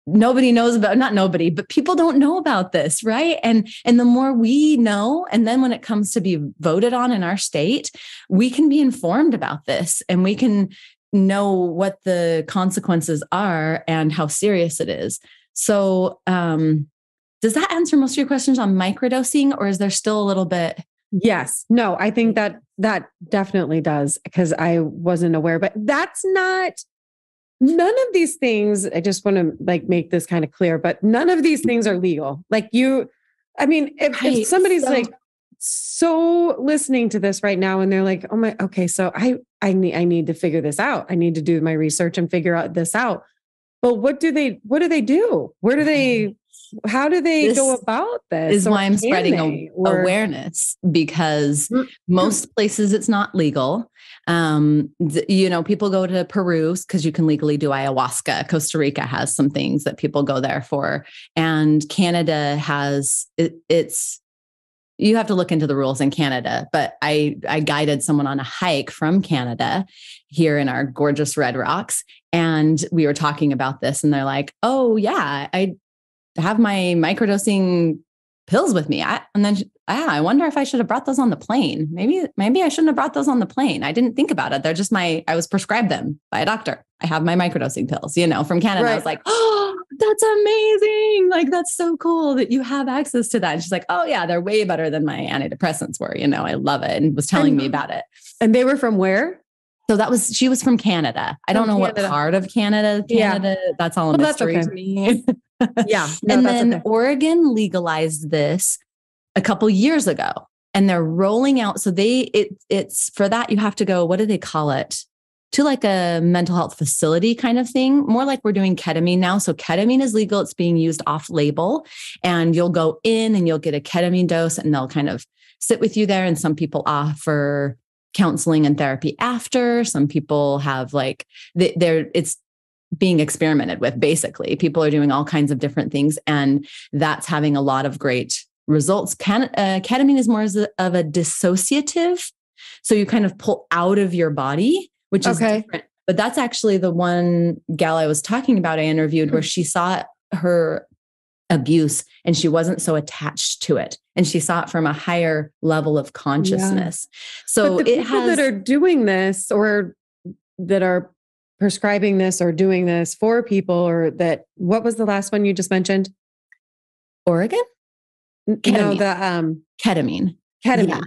nobody knows about, not nobody, but people don't know about this, right? And the more we know, and then when it comes to be voted on in our state, we can be informed about this and we can know what the consequences are and how serious it is. So does that answer most of your questions on microdosing, or is there still a little bit? Yes. No, I think that definitely does, because I wasn't aware, but that's not none of these things, I just want to like make this kind of clear, but none of these things are legal. Like if somebody's like so listening to this right now and they're like, oh my, okay, so I need to figure this out. I need to do my research and figure out this out. But what do they do? How do they go about this? Is why I'm spreading awareness, because most places it's not legal. People go to Peru because you can legally do ayahuasca. Costa Rica has some things that people go there for. And Canada has, you have to look into the rules in Canada, but I guided someone on a hike from Canada here in our gorgeous Red Rocks. And we were talking about this and they're like, oh yeah, I have my microdosing pills with me. I wonder if I should have brought those on the plane. Maybe I shouldn't have brought those on the plane. I didn't think about it. They're just I was prescribed them by a doctor. I have my microdosing pills, from Canada. Right. I was like, oh, that's amazing. Like, that's so cool that you have access to that. And she's like, oh yeah, they're way better than my antidepressants were. I love it. And was telling me about it. And they were from where? So she was from Canada. I don't know what part of Canada. Yeah. That's all a mystery to me. Yeah. And then Oregon legalized this a couple years ago and they're rolling out. So it's for that, you have to go, what do they call it? To like a mental health facility kind of thing, more like we're doing ketamine now. So ketamine is legal. It's being used off label and you'll go in and you'll get a ketamine dose and they'll kind of sit with you there. And some people offer counseling and therapy after. Some people have it's being experimented with. Basically, people are doing all kinds of different things and that's having a lot of great results. Ketamine is more of a dissociative. So you kind of pull out of your body, which is different. But that's actually the one gal I was talking about, I interviewed where she saw her abuse and she wasn't so attached to it. And she saw it from a higher level of consciousness. Yeah. So but the people that are doing this or that are prescribing this or doing this for people or that, what was the last one you just mentioned? Oregon? Ketamine. Ketamine. Yeah.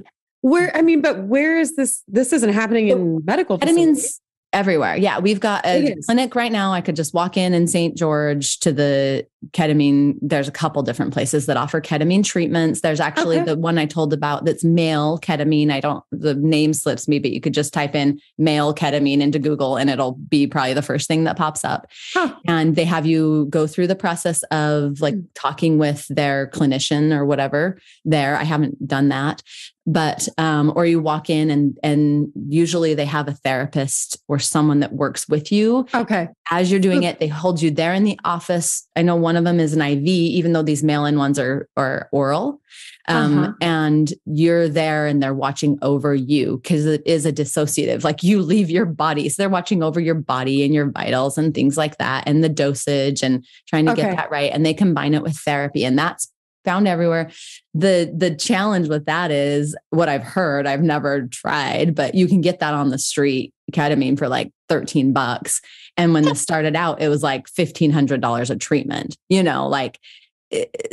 But where is this? This isn't happening in medical facilities. Ketamine's everywhere. Yeah. We've got a clinic right now. I could just walk in St. George to the ketamine. There's a couple different places that offer ketamine treatments. There's actually the one I told about that's male ketamine. The name slips me, but you could just type in male ketamine into Google and it'll be probably the first thing that pops up. Huh. And they have you go through the process of talking with their clinician or whatever there. I haven't done that. But, or you walk in and usually they have a therapist or someone that works with you. Okay. As you're doing it, they hold you there in the office. I know one of them is an IV, even though these mail-in ones are oral. And you're there and they're watching over you because it is a dissociative, like you leave your body. So they're watching over your body and your vitals and things like that and the dosage and trying to get that right. And they combine it with therapy and that's found everywhere. The challenge with that is what I've heard, I've never tried, but you can get that on the street, ketamine for like $13. And when this started out, it was like $1,500 a treatment,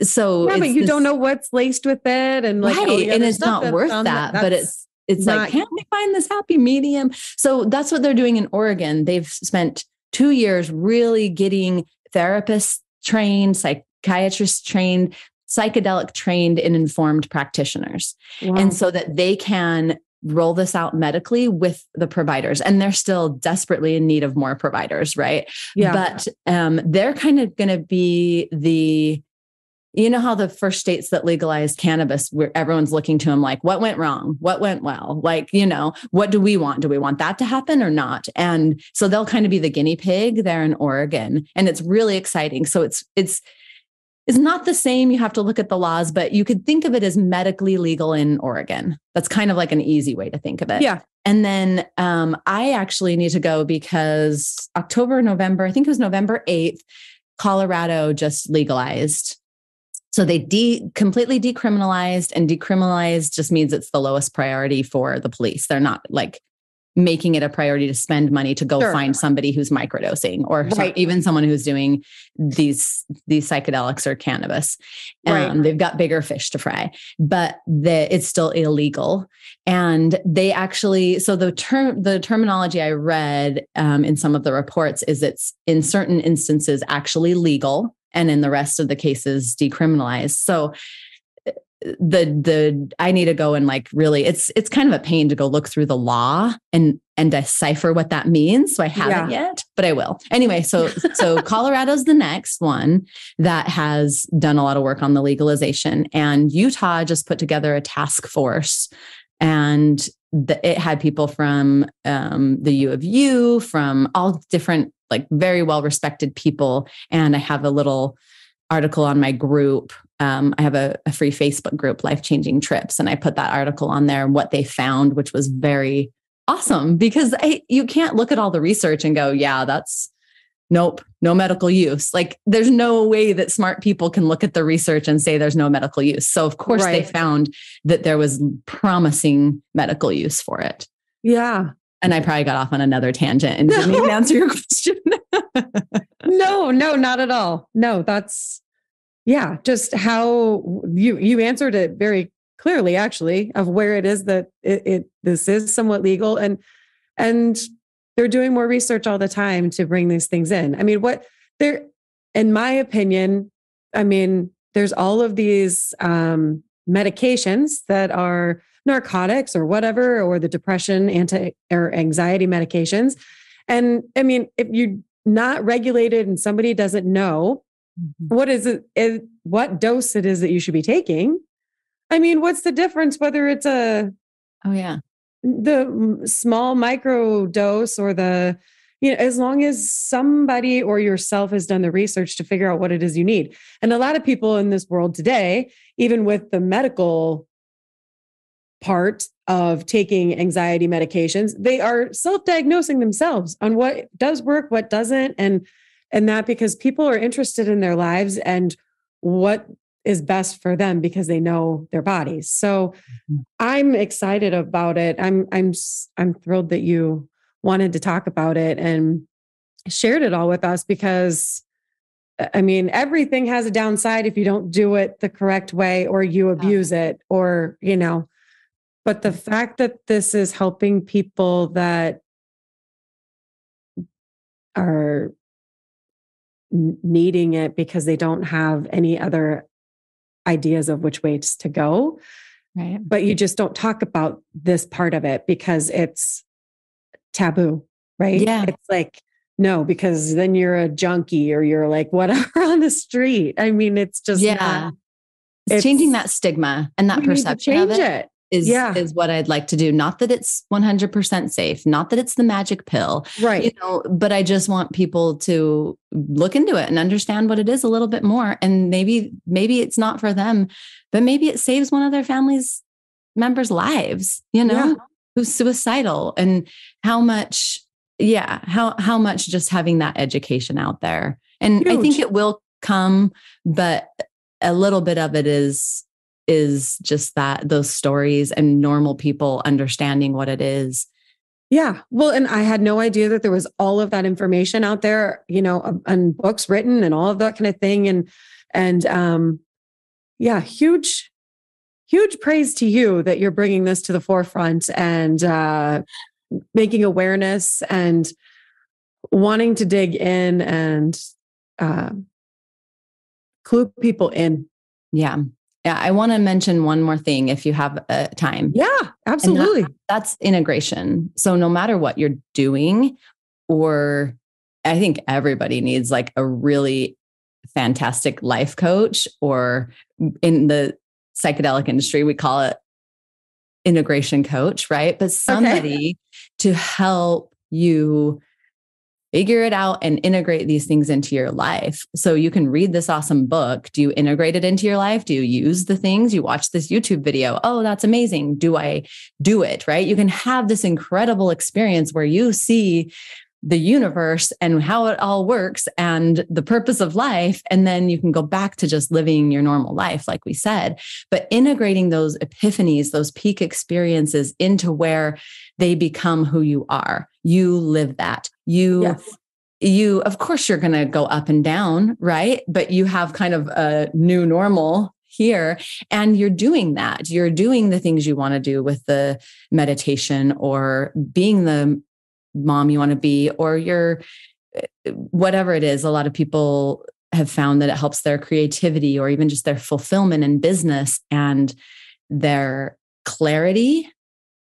so. Yeah, but you don't know what's laced with it. And and it's not worth that, but it's like, can't we find this happy medium? So that's what they're doing in Oregon. They've spent 2 years really getting therapists trained, psychiatrists trained, psychedelic trained and informed practitioners. Wow. And so that they can roll this out medically with the providers. And they're still desperately in need of more providers, right? Yeah. But they're kind of going to be how the first states that legalized cannabis, where everyone's looking to them like, what went wrong? What went well? What do we want? Do we want that to happen or not? And so they'll kind of be the guinea pig there in Oregon. And it's really exciting. So it's not the same. You have to look at the laws, but you could think of it as medically legal in Oregon. That's kind of like an easy way to think of it. Yeah. And then I actually need to go because November, I think it was November 8th, Colorado just legalized. So they completely decriminalized, and decriminalized just means it's the lowest priority for the police. They're not making it a priority to spend money to go find somebody who's microdosing or even someone who's doing these psychedelics or cannabis. They've got bigger fish to fry, but it's still illegal. And they actually, so the terminology I read in some of the reports is it's in certain instances actually legal, and in the rest of the cases decriminalized. So I need to go and like really, it's kind of a pain to go look through the law and decipher what that means. So I haven't yet, but I will. Anyway, so Colorado's the next one that has done a lot of work on the legalization, and Utah just put together a task force, and it had people from the U of U, from all different, like very well-respected people. And I have a little article on my group. I have a free Facebook group, Life Changing Trips. And I put that article on there, what they found, which was very awesome, because you can't look at all the research and go, yeah, that's nope, no medical use. Like there's no way that smart people can look at the research and say there's no medical use. So of course they found that there was promising medical use for it. Yeah. And I probably got off on another tangent and didn't even answer your question. No, not at all. No, that's, just how you answered it very clearly, actually, of where it is that this is somewhat legal, and they're doing more research all the time to bring these things in. I mean, in my opinion, there's all of these medications that are narcotics or whatever, or the depression, or anxiety medications. And I mean, if you're not regulated and somebody doesn't know what dose it is that you should be taking, I mean, what's the difference whether it's the small micro dose or as long as somebody or yourself has done the research to figure out what it is you need. And a lot of people in this world today, even with the medical part of taking anxiety medications, they are self-diagnosing themselves on what does work, what doesn't. And that because people are interested in their lives and what is best for them because they know their bodies. So I'm excited about it. I'm thrilled that you wanted to talk about it and shared it all with us, because I mean, everything has a downside if you don't do it the correct way or you abuse it, or, but the fact that this is helping people that are needing it because they don't have any other ideas of which ways to go. Right. But you just don't talk about this part of it because it's taboo, right? Yeah. It's like, no, because then you're a junkie or you're like whatever on the street. I mean, it's just, it's changing that stigma and that perception of it. Is what I'd like to do. Not that it's 100% safe, not that it's the magic pill, right? But I just want people to look into it and understand what it is a little bit more. And maybe it's not for them, but maybe it saves one of their family's members' lives, who's suicidal, and how much just having that education out there. And huge. I think it will come, but a little bit of it is just those stories and normal people understanding what it is. Yeah. Well, and I had no idea that there was all of that information out there, and books written and all of that kind of thing. And huge praise to you that you're bringing this to the forefront and making awareness and wanting to dig in and clue people in. Yeah. Yeah, I want to mention one more thing if you have time. Yeah, absolutely. That's integration. So no matter what you're doing, or I think everybody needs like a really fantastic life coach, or in the psychedelic industry, we call it integration coach, right? But somebody to help you figure it out and integrate these things into your life. So you can read this awesome book. Do you integrate it into your life? Do you use the things? You watch this YouTube video. Oh, that's amazing. Do I do it? Right? You can have this incredible experience where you see the universe and how it all works and the purpose of life. And then you can go back to just living your normal life, like we said, but integrating those epiphanies, those peak experiences into where they become who you are. You live that. You, of course, you're going to go up and down, right? But you have kind of a new normal here, and you're doing that. You're doing the things you want to do with the meditation or being the mom you want to be, or you're whatever it is. A lot of people have found that it helps their creativity or even just their fulfillment in business and their clarity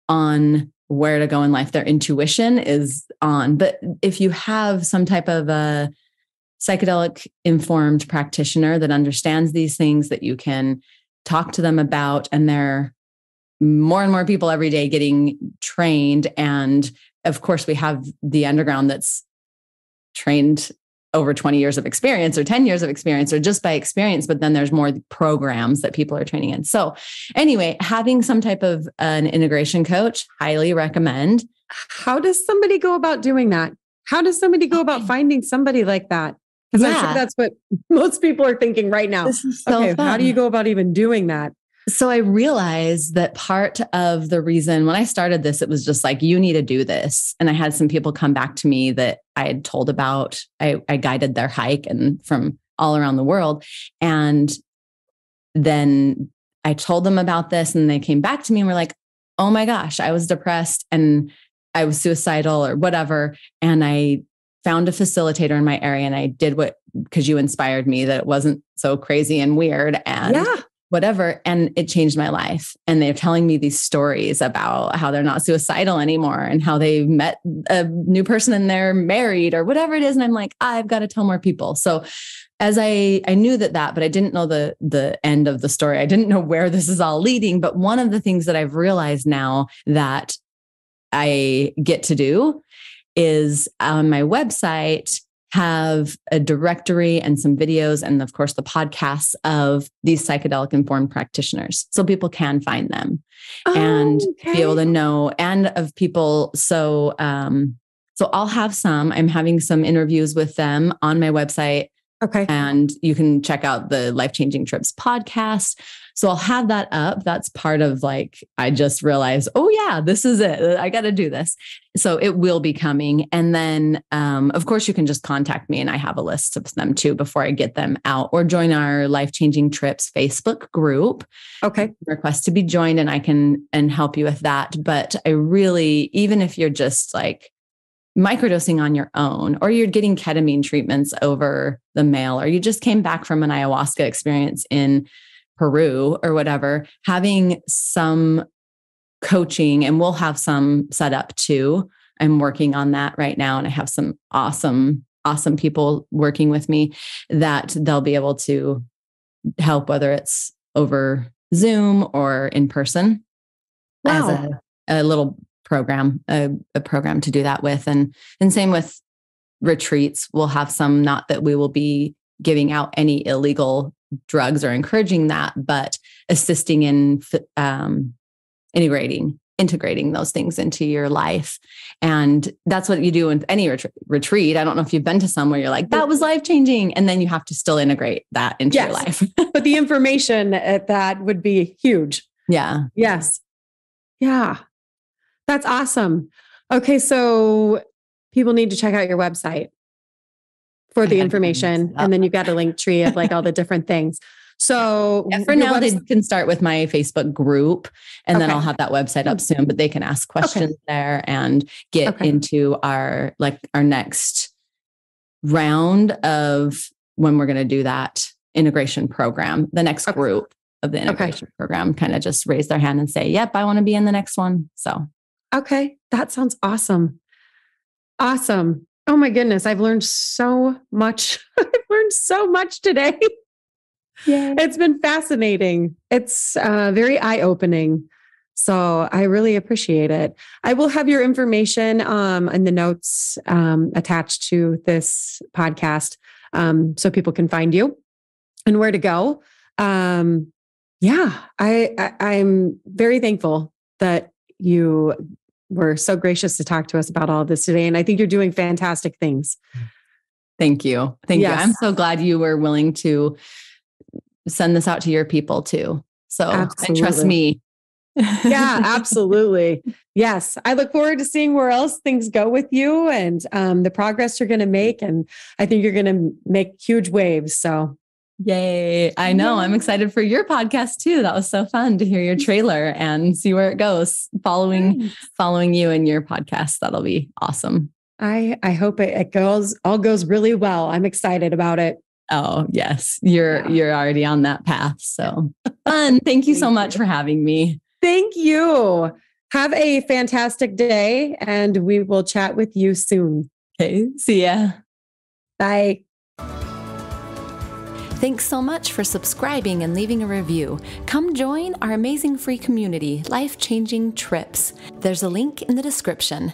on where to go in life. Their intuition is on. But if you have some type of a psychedelic informed practitioner that understands these things, that you can talk to them about, and there are more and more people every day getting trained. And of course, we have the underground that's trained over 20 years of experience or 10 years of experience or just by experience, but then there's more programs that people are training in. So anyway, having some type of an integration coach, highly recommend. How does somebody go about doing that? How does somebody go about finding somebody like that? Because I'm sure that's what most people are thinking right now. This is so fun. How do you go about even doing that? So I realized that part of the reason when I started this, it was just like, you need to do this. And I had some people come back to me that I had told about. I guided their hike and from all around the world. And then I told them about this and they came back to me and were like, oh my gosh, I was depressed and I was suicidal or whatever. And I found a facilitator in my area and I did because you inspired me that it wasn't so crazy and weird and whatever. And it changed my life. And they're telling me these stories about how they're not suicidal anymore and how they met a new person and they're married or whatever it is. And I'm like, I've got to tell more people. So as I knew that, but I didn't know the end of the story. I didn't know where this is all leading. But one of the things that I've realized now that I get to do is on my website, have a directory and some videos and of course the podcasts of these psychedelic informed practitioners. So people can find them and be able to know, and of people. So I'll have I'm having some interviews with them on my website. Okay. And you can check out the Life Changing Trips podcast. So I'll have that up. That's part of I just realized, oh yeah, this is it. I got to do this. So it will be coming. And then, of course you can just contact me and I have a list of them too before I get them out, or join our Life Changing Trips Facebook group. Okay. Request to be joined and I can help you with that. But I really, even if you're just microdosing on your own, or you're getting ketamine treatments over the mail, or you just came back from an ayahuasca experience in Peru or whatever, having some coaching, and we'll have some set up too. I'm working on that right now. And I have some awesome people working with me that they'll be able to help, whether it's over Zoom or in person. Wow. As a little program, a program to do that with. And same with retreats. We'll have some, not that we will be giving out any illegal drugs or encouraging that, but assisting in integrating those things into your life. And that's what you do in any retreat. I don't know if you've been to some where you're like, that was life-changing. And then you have to still integrate that into your life. But the information at that would be huge. Yeah. Yes. Yeah. That's awesome. Okay. So people need to check out your website for the information. And then you've got a link tree of all the different things. So for now, they can start with my Facebook group and then I'll have that website up soon, but they can ask questions there and get into our next round of when we're going to do that integration program, the next group of the integration program, kind of just raise their hand and say, yep, I want to be in the next one. So. Okay. That sounds awesome. Awesome. Oh my goodness. I've learned so much. I've learned so much today. Yeah. It's been fascinating. It's very eye-opening. So I really appreciate it. I will have your information in the notes attached to this podcast so people can find you and where to go. I'm very thankful that you were so gracious to talk to us about all of this today. And I think you're doing fantastic things. Thank you. Thank you. Yes. I'm so glad you were willing to send this out to your people too. So Absolutely. trust me. Yeah, absolutely. Yes. I look forward to seeing where else things go with you and the progress you're going to make. And I think you're going to make huge waves. So yay. I know. I'm excited for your podcast too. That was so fun to hear your trailer and see where it goes. Following you and your podcast. That'll be awesome. I hope it all goes really well. I'm excited about it. Oh, yes. You're already on that path. So fun. Thank you so much for having me. Thank you. Have a fantastic day and we will chat with you soon. Okay. See ya. Bye. Thanks so much for subscribing and leaving a review. Come join our amazing free community, Life Changing Trips. There's a link in the description.